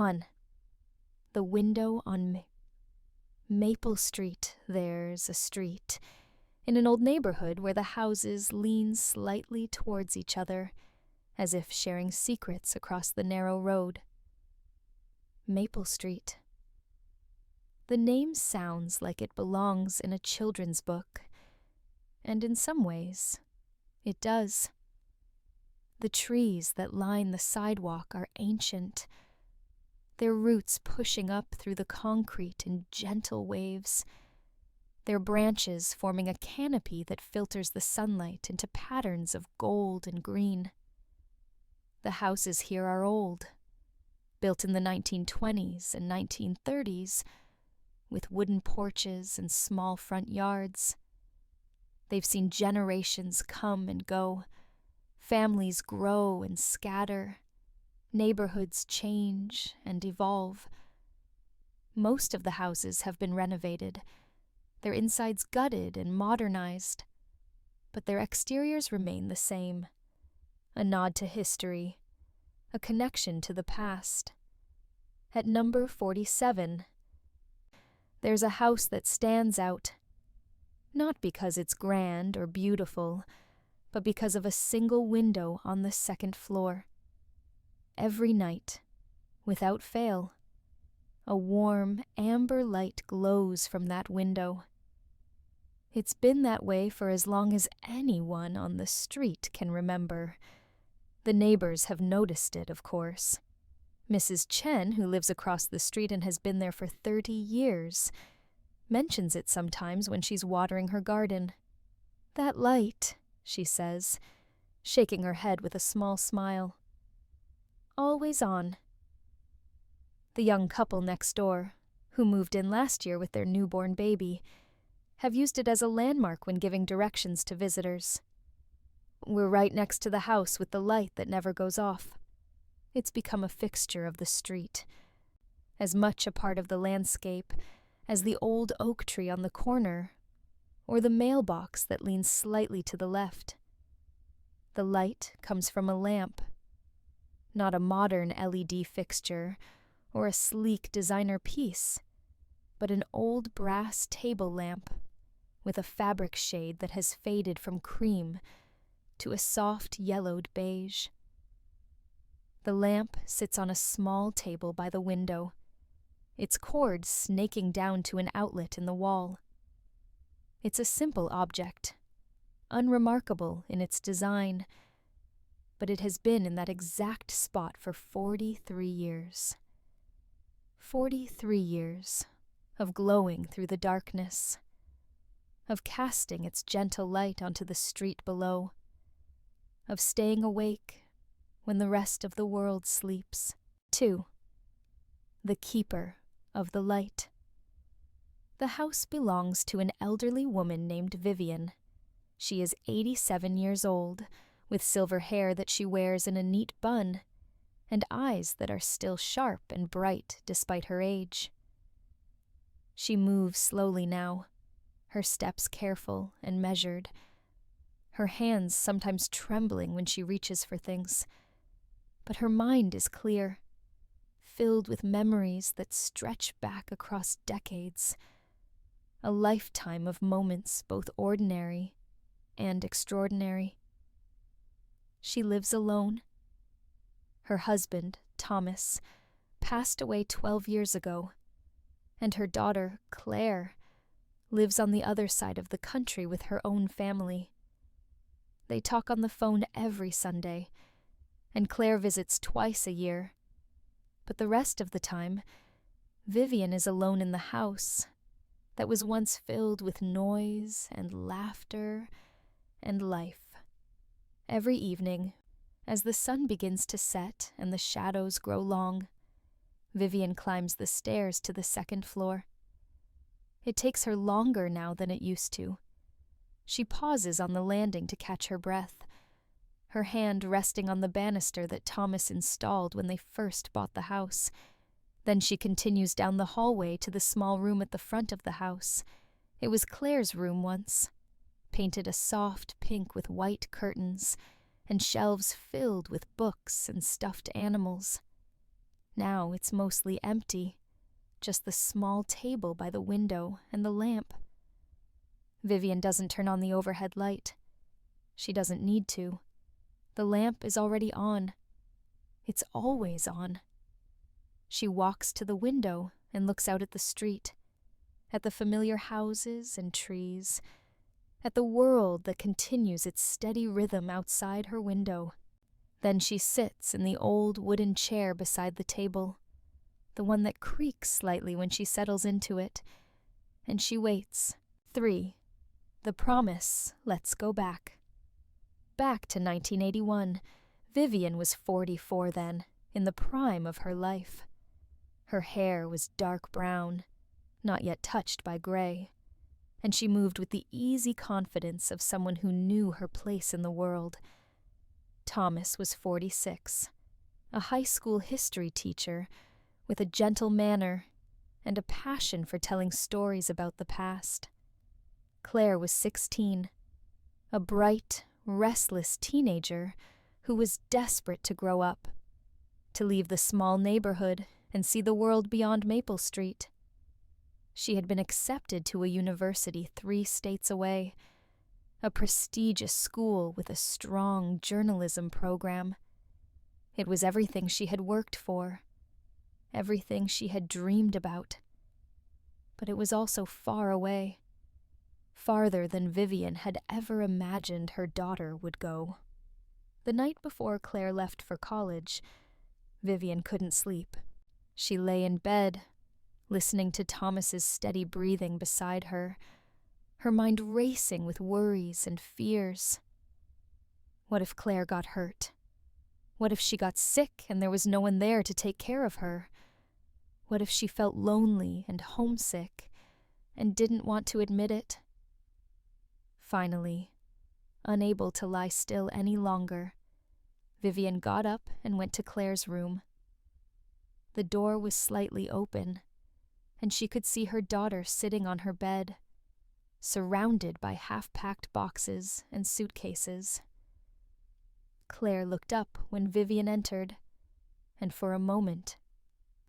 On the window on Maple Street, there's a street, in an old neighborhood where the houses lean slightly towards each other, as if sharing secrets across the narrow road. Maple Street. The name sounds like it belongs in a children's book, and in some ways, it does. The trees that line the sidewalk are ancient, their roots pushing up through the concrete in gentle waves, their branches forming a canopy that filters the sunlight into patterns of gold and green. The houses here are old, built in the 1920s and 1930s, with wooden porches and small front yards. They've seen generations come and go, families grow and scatter, neighborhoods change and evolve. Most of the houses have been renovated, their insides gutted and modernized, but their exteriors remain the same. A nod to history, a connection to the past. At number 47, there's a house that stands out, not because it's grand or beautiful, but because of a single window on the second floor. Every night, without fail, a warm amber light glows from that window. It's been that way for as long as anyone on the street can remember. The neighbors have noticed it, of course. Mrs. Chen, who lives across the street and has been there for 30 years, mentions it sometimes when she's watering her garden. "That light," she says, shaking her head with a small smile. "Always on." The young couple next door, who moved in last year with their newborn baby, have used it as a landmark when giving directions to visitors. We're right next to the house with the light that never goes off. It's become a fixture of the street, as much a part of the landscape as the old oak tree on the corner or the mailbox that leans slightly to the left. The light comes from a lamp, not a modern LED fixture or a sleek designer piece, but an old brass table lamp with a fabric shade that has faded from cream to a soft yellowed beige. The lamp sits on a small table by the window, its cord snaking down to an outlet in the wall. It's a simple object, unremarkable in its design, but it has been in that exact spot for 43 years. 43 years of glowing through the darkness, of casting its gentle light onto the street below, of staying awake when the rest of the world sleeps. 2. The keeper of the light. The house belongs to an elderly woman named Vivian. She is 87 years old, with silver hair that she wears in a neat bun, and eyes that are still sharp and bright despite her age. She moves slowly now, her steps careful and measured, her hands sometimes trembling when she reaches for things. But her mind is clear, filled with memories that stretch back across decades, a lifetime of moments both ordinary and extraordinary. She lives alone. Her husband, Thomas, passed away 12 years ago, and her daughter, Claire, lives on the other side of the country with her own family. They talk on the phone every Sunday, and Claire visits twice a year. But the rest of the time, Vivian is alone in the house that was once filled with noise and laughter and life. Every evening, as the sun begins to set and the shadows grow long, Vivian climbs the stairs to the second floor. It takes her longer now than it used to. She pauses on the landing to catch her breath, her hand resting on the banister that Thomas installed when they first bought the house. Then she continues down the hallway to the small room at the front of the house. It was Claire's room once, painted a soft pink with white curtains and shelves filled with books and stuffed animals. Now it's mostly empty, just the small table by the window and the lamp. Vivian doesn't turn on the overhead light. She doesn't need to. The lamp is already on. It's always on. She walks to the window and looks out at the street, at the familiar houses and trees, at the world that continues its steady rhythm outside her window. Then she sits in the old wooden chair beside the table, the one that creaks slightly when she settles into it, and she waits. 3. The promise lets go back. Back to 1981. Vivian was 44 then, in the prime of her life. Her hair was dark brown, not yet touched by gray, and she moved with the easy confidence of someone who knew her place in the world. Thomas was 46, a high school history teacher with a gentle manner and a passion for telling stories about the past. Claire was 16, a bright, restless teenager who was desperate to grow up, to leave the small neighborhood and see the world beyond Maple Street. She had been accepted to a university 3 states away, a prestigious school with a strong journalism program. It was everything she had worked for, everything she had dreamed about. But it was also far away, farther than Vivian had ever imagined her daughter would go. The night before Claire left for college, Vivian couldn't sleep. She lay in bed, listening to Thomas's steady breathing beside her, her mind racing with worries and fears. What if Claire got hurt? What if she got sick and there was no one there to take care of her? What if she felt lonely and homesick and didn't want to admit it? Finally, unable to lie still any longer, Vivian got up and went to Claire's room. The door was slightly open, and she could see her daughter sitting on her bed, surrounded by half-packed boxes and suitcases. Claire looked up when Vivian entered, and for a moment,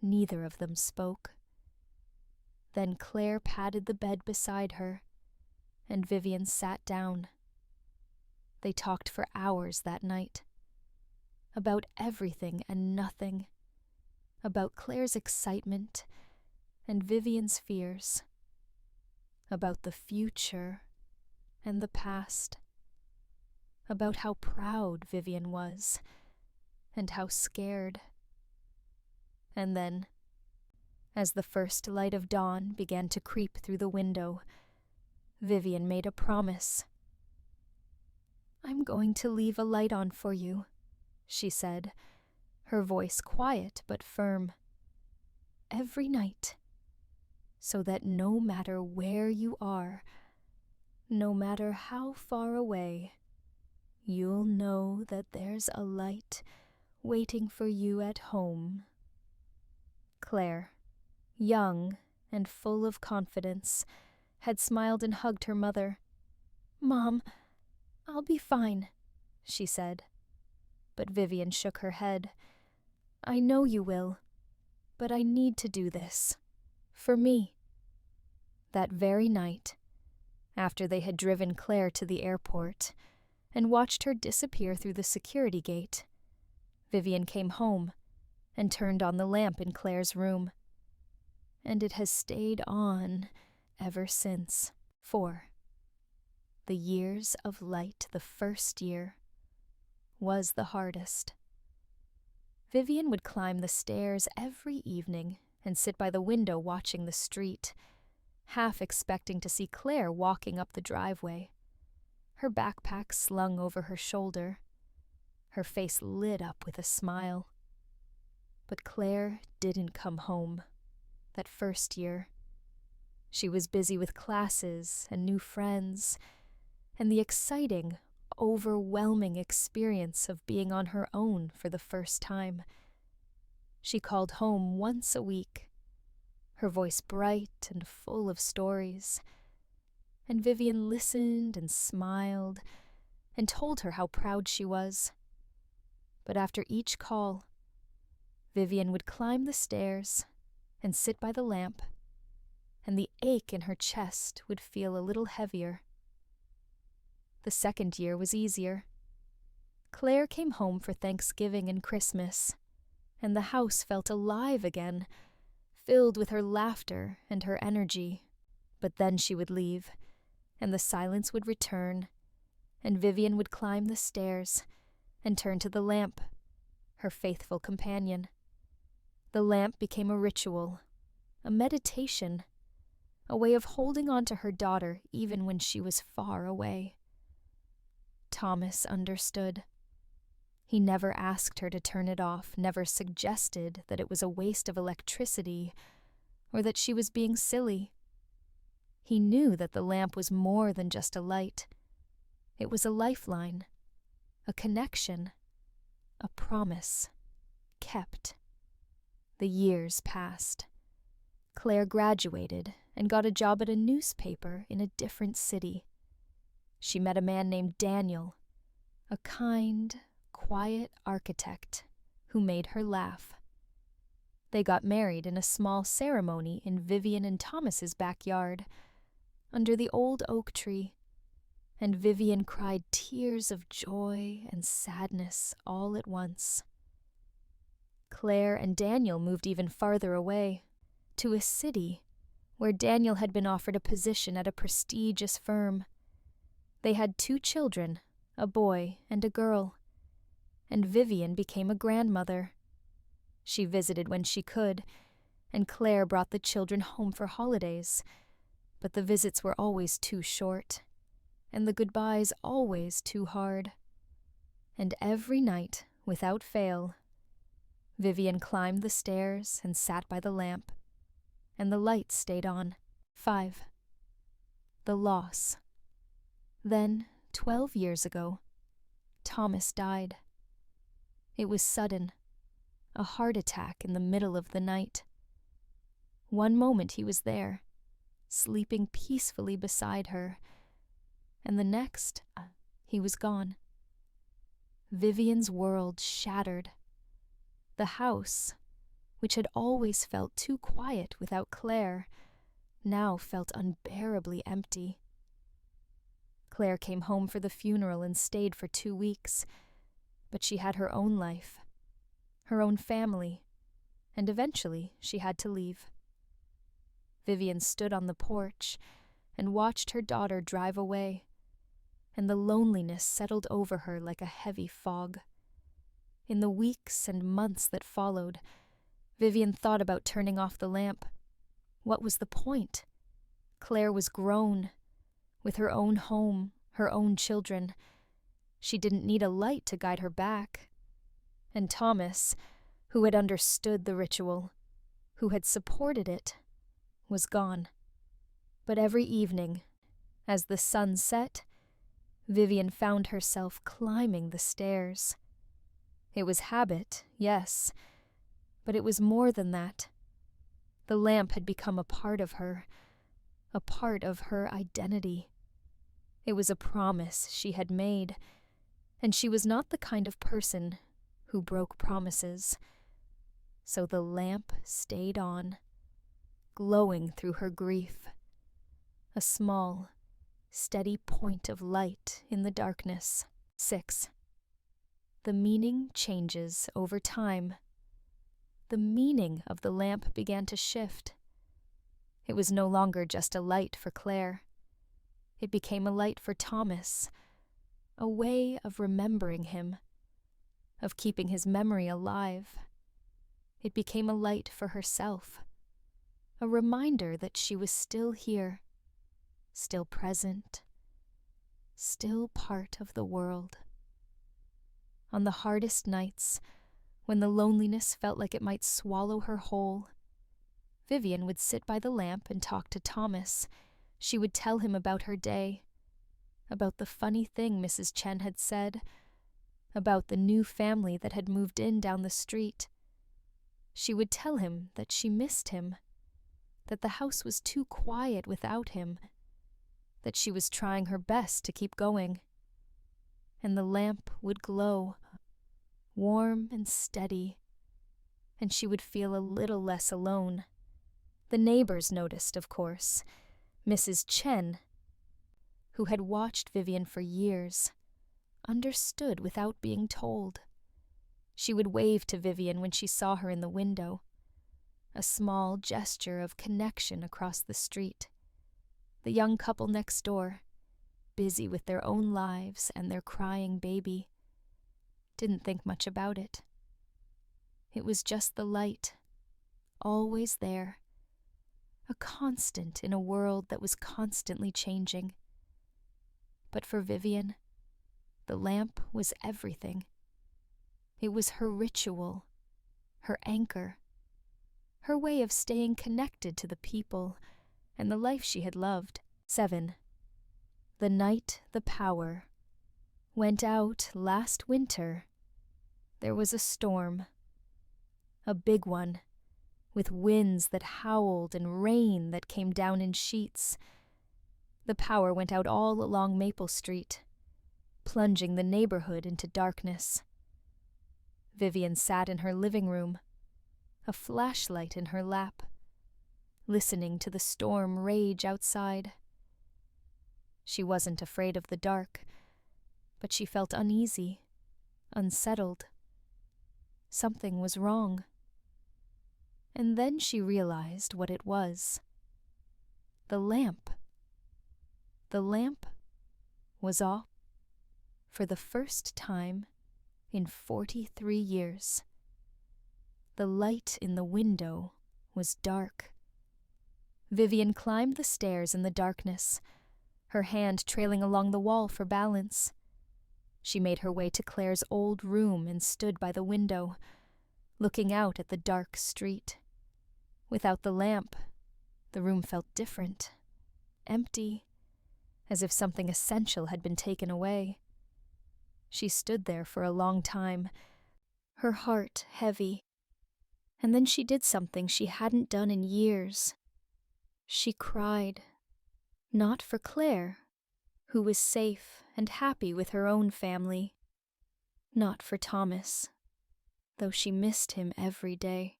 neither of them spoke. Then Claire patted the bed beside her, and Vivian sat down. They talked for hours that night, about everything and nothing, about Claire's excitement and Vivian's fears, about the future and the past, about how proud Vivian was and how scared. And then, as the first light of dawn began to creep through the window, Vivian made a promise. "I'm going to leave a light on for you," she said, her voice quiet but firm. "Every night, so that no matter where you are, no matter how far away, you'll know that there's a light waiting for you at home." Claire, young and full of confidence, had smiled and hugged her mother. "Mom, I'll be fine," she said. But Vivian shook her head. "I know you will, but I need to do this. For me." That very night, after they had driven Claire to the airport and watched her disappear through the security gate, Vivian came home and turned on the lamp in Claire's room. And it has stayed on ever since. 4. The years of light the first year was the hardest. Vivian would climb the stairs every evening and sit by the window watching the street, half expecting to see Claire walking up the driveway, her backpack slung over her shoulder, her face lit up with a smile. But Claire didn't come home that first year. She was busy with classes and new friends, and the exciting, overwhelming experience of being on her own for the first time. She called home once a week, her voice bright and full of stories, and Vivian listened and smiled and told her how proud she was. But after each call, Vivian would climb the stairs and sit by the lamp, and the ache in her chest would feel a little heavier. The second year was easier. Claire came home for Thanksgiving and Christmas, and the house felt alive again, filled with her laughter and her energy. But then she would leave, and the silence would return, and Vivian would climb the stairs and turn to the lamp, her faithful companion. The lamp became a ritual, a meditation, a way of holding on to her daughter even when she was far away. Thomas understood. He never asked her to turn it off, never suggested that it was a waste of electricity or that she was being silly. He knew that the lamp was more than just a light. It was a lifeline, a connection, a promise, kept. The years passed. Claire graduated and got a job at a newspaper in a different city. She met a man named Daniel, a kind, quiet architect who made her laugh. They got married in a small ceremony in Vivian and Thomas's backyard, under the old oak tree, and Vivian cried tears of joy and sadness all at once. Claire and Daniel moved even farther away, to a city where Daniel had been offered a position at a prestigious firm. They had 2 children, a boy and a girl, and Vivian became a grandmother. She visited when she could, and Claire brought the children home for holidays, but the visits were always too short, and the goodbyes always too hard. And every night, without fail, Vivian climbed the stairs and sat by the lamp, and the light stayed on. 5. The loss. Then, 12 years ago, Thomas died. It was sudden, a heart attack in the middle of the night. One moment he was there, sleeping peacefully beside her, and the next, he was gone. Vivian's world shattered. The house, which had always felt too quiet without Claire, now felt unbearably empty. Claire came home for the funeral and stayed for 2 weeks, but she had her own life, her own family, and eventually she had to leave. Vivian stood on the porch and watched her daughter drive away, and the loneliness settled over her like a heavy fog. In the weeks and months that followed, Vivian thought about turning off the lamp. What was the point? Claire was grown, with her own home, her own children. She didn't need a light to guide her back. And Thomas, who had understood the ritual, who had supported it, was gone. But every evening, as the sun set, Vivian found herself climbing the stairs. It was habit, yes, but it was more than that. The lamp had become a part of her identity. It was a promise she had made, and she was not the kind of person who broke promises. So the lamp stayed on, glowing through her grief, a small, steady point of light in the darkness. 6. The meaning changes over time. The meaning of the lamp began to shift. It was no longer just a light for Claire. It became a light for Thomas, a way of remembering him, of keeping his memory alive. It became a light for herself, a reminder that she was still here, still present, still part of the world. On the hardest nights, when the loneliness felt like it might swallow her whole, Vivian would sit by the lamp and talk to Thomas. She would tell him about her day, about the funny thing Mrs. Chen had said, about the new family that had moved in down the street. She would tell him that she missed him, that the house was too quiet without him, that she was trying her best to keep going. And the lamp would glow, warm and steady, and she would feel a little less alone. The neighbors noticed, of course. Mrs. Chen, who had watched Vivian for years, understood without being told. She would wave to Vivian when she saw her in the window, a small gesture of connection across the street. The young couple next door, busy with their own lives and their crying baby, didn't think much about it. It was just the light, always there, a constant in a world that was constantly changing. But for Vivian, the lamp was everything. It was her ritual, her anchor, her way of staying connected to the people and the life she had loved. 7. The night the power went out last winter, there was a storm, a big one, with winds that howled and rain that came down in sheets. The power went out all along Maple Street, plunging the neighborhood into darkness. Vivian sat in her living room, a flashlight in her lap, listening to the storm rage outside. She wasn't afraid of the dark, but she felt uneasy, unsettled. Something was wrong. And then she realized what it was. The lamp. The lamp was off for the first time in 43 years. The light in the window was dark. Vivian climbed the stairs in the darkness, her hand trailing along the wall for balance. She made her way to Claire's old room and stood by the window, looking out at the dark street. Without the lamp, the room felt different, empty, as if something essential had been taken away. She stood there for a long time, her heart heavy. And then she did something she hadn't done in years. She cried, not for Claire, who was safe and happy with her own family, not for Thomas, though she missed him every day.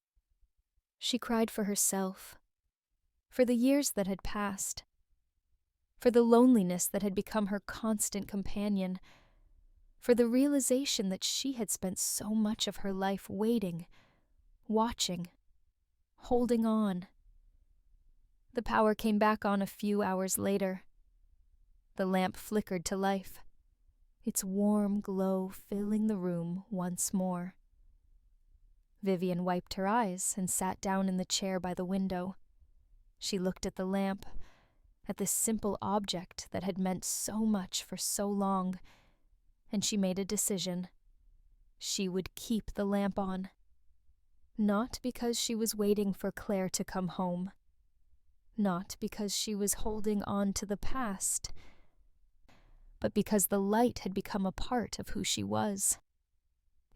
She cried for herself, for the years that had passed, for the loneliness that had become her constant companion, for the realization that she had spent so much of her life waiting, watching, holding on. The power came back on a few hours later. The lamp flickered to life, its warm glow filling the room once more. Vivian wiped her eyes and sat down in the chair by the window. She looked at the lamp, at this simple object that had meant so much for so long, and she made a decision. She would keep the lamp on. Not because she was waiting for Claire to come home. Not because she was holding on to the past, but because the light had become a part of who she was.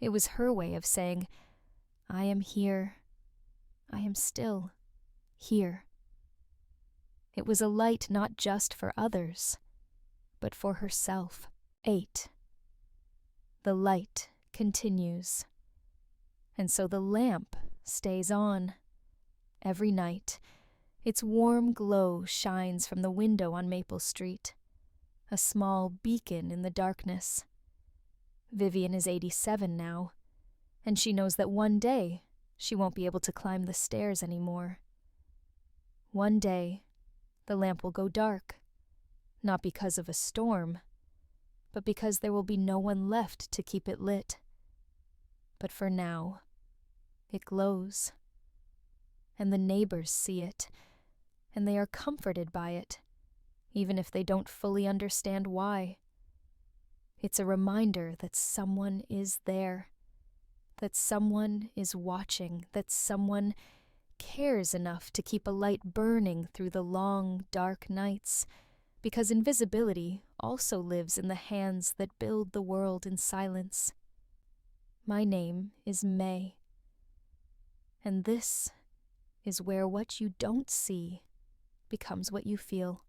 It was her way of saying, I am here. I am still here. It was a light not just for others, but for herself. 8. The light continues. And so the lamp stays on. Every night, its warm glow shines from the window on Maple Street, a small beacon in the darkness. Vivian is 87 now, and she knows that one day she won't be able to climb the stairs anymore. One day, the lamp will go dark, not because of a storm, but because there will be no one left to keep it lit. But for now, it glows. And the neighbors see it, and they are comforted by it, even if they don't fully understand why. It's a reminder that someone is there, that someone is watching, that someone cares enough to keep a light burning through the long, dark nights, because invisibility also lives in the hands that build the world in silence. My name is May, and this is where what you don't see becomes what you feel.